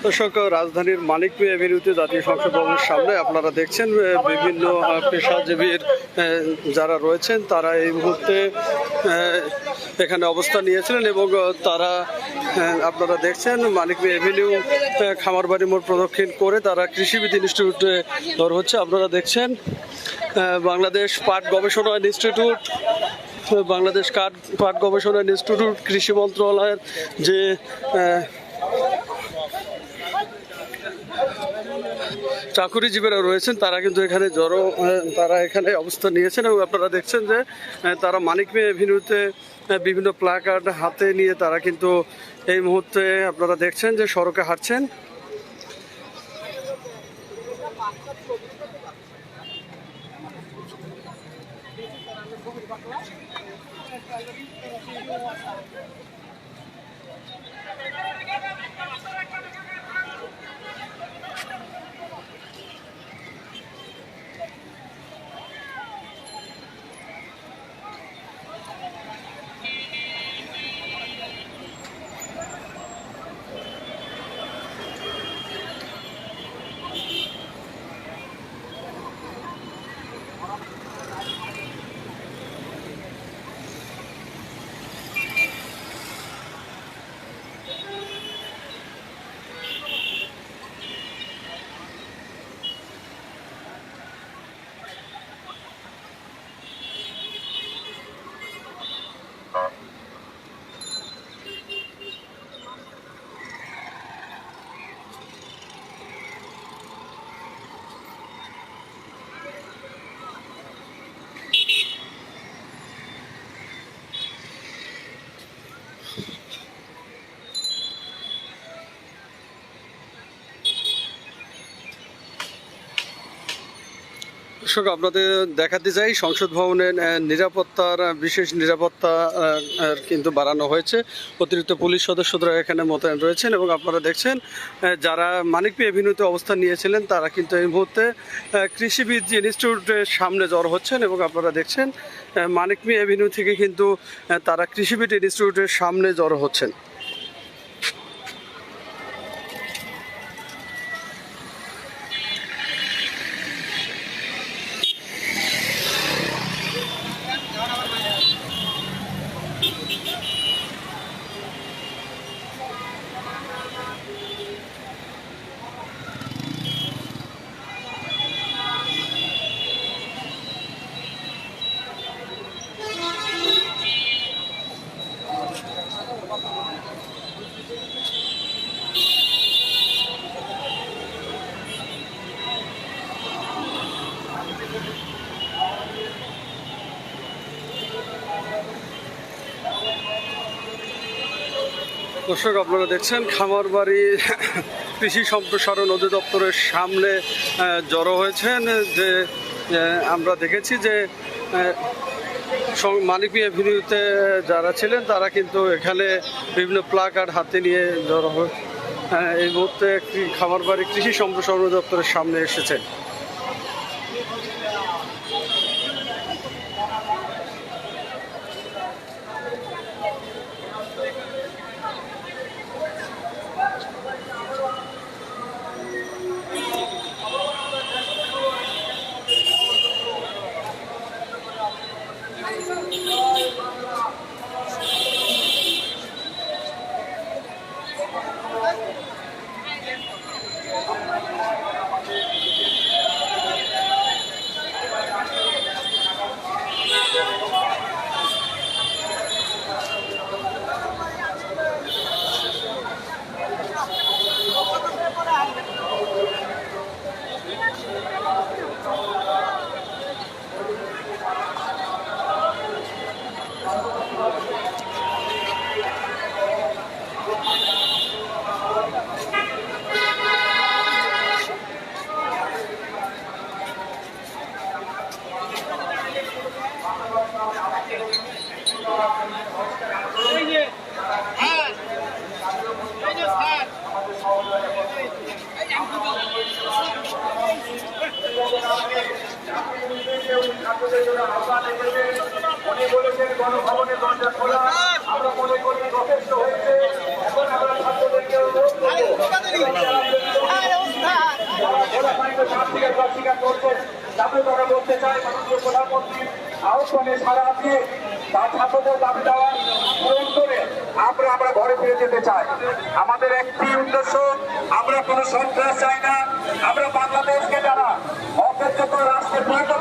দর্শক, রাজধানীর মানিক মিয়া এভিনিউতে জাতীয় সংসদ ভবনের সামনে আপনারা দেখছেন বিভিন্ন পেশাজীবীর যারা রয়েছেন তারা এই মুহূর্তে এখানে অবস্থান নিয়েছিলেন এবং তারা আপনারা দেখছেন মানিক মিয়া এভিনিউ খামারবাড়ি মোড় প্রদক্ষিণ করে তারা কৃষিবিদ ইনস্টিটিউটে হচ্ছে। আপনারা দেখছেন বাংলাদেশ পাট গবেষণা ইনস্টিটিউট, বাংলাদেশ পাট গবেষণা ইনস্টিটিউট, কৃষি মন্ত্রণালয়ের যে চাকুরিজীবীরা রয়েছেন তারা কিন্তু এখানে তারা এখানে অবস্থান নিয়েছেন এবং আপনারা দেখছেন যে তারা মানিক মিয়া এভিনিউতে বিভিন্ন প্ল্যাকার্ড হাতে নিয়ে তারা কিন্তু এই মুহূর্তে আপনারা দেখছেন যে সড়কে হাঁটছেন। দর্শক, আপনাদের দেখাতে চাই সংসদ ভবনের নিরাপত্তার বিশেষ নিরাপত্তা কিন্তু বাড়ানো হয়েছে। অতিরিক্ত পুলিশ সদস্যরা এখানে মোতায়েন রয়েছেন এবং আপনারা দেখছেন যারা মানিক মিয়া এভিনিউতে অবস্থান নিয়েছিলেন তারা কিন্তু এই মুহূর্তে কৃষিবিদ ইনস্টিটিউটের সামনে জড়ো হচ্ছেন এবং আপনারা দেখছেন মানিক মিয়া এভিনিউ থেকে কিন্তু তারা কৃষিবিদ ইনস্টিটিউটের সামনে জড়ো হচ্ছেন। দর্শক, আপনারা দেখছেন খামারবাড়ি কৃষি সম্প্রসারণ অধিদপ্তরের সামনে জড়ো হয়েছেন। যে আমরা দেখেছি যে মানিক মিয়া এভিনিউতে যারা ছিলেন তারা কিন্তু এখানে বিভিন্ন প্ল্যাকার্ড হাতে নিয়ে জড়ো হয়ে এই মুহূর্তে খামারবাড়ি কৃষি সম্প্রসারণ অধিদপ্তরের সামনে এসেছেন। উনি বলেছেন গণভবনের দরজা খোলা, আমরা মনে করি যথেষ্ট হয়েছে। এখন আমরা ছাত্রদেরকে প্রধানমন্ত্রীর আহ্বানে সাড়া দিয়ে তার ছাত্রদের দাবি দেওয়া পূরণ করে আমরা ঘরে ফিরে যেতে চাই। আমাদের একটি উদ্দেশ্য, আমরা কোনো সন্ত্রাস চাই না। আমরা বাংলাদেশকে যারা অকার্যকর রাষ্ট্রে পরিণত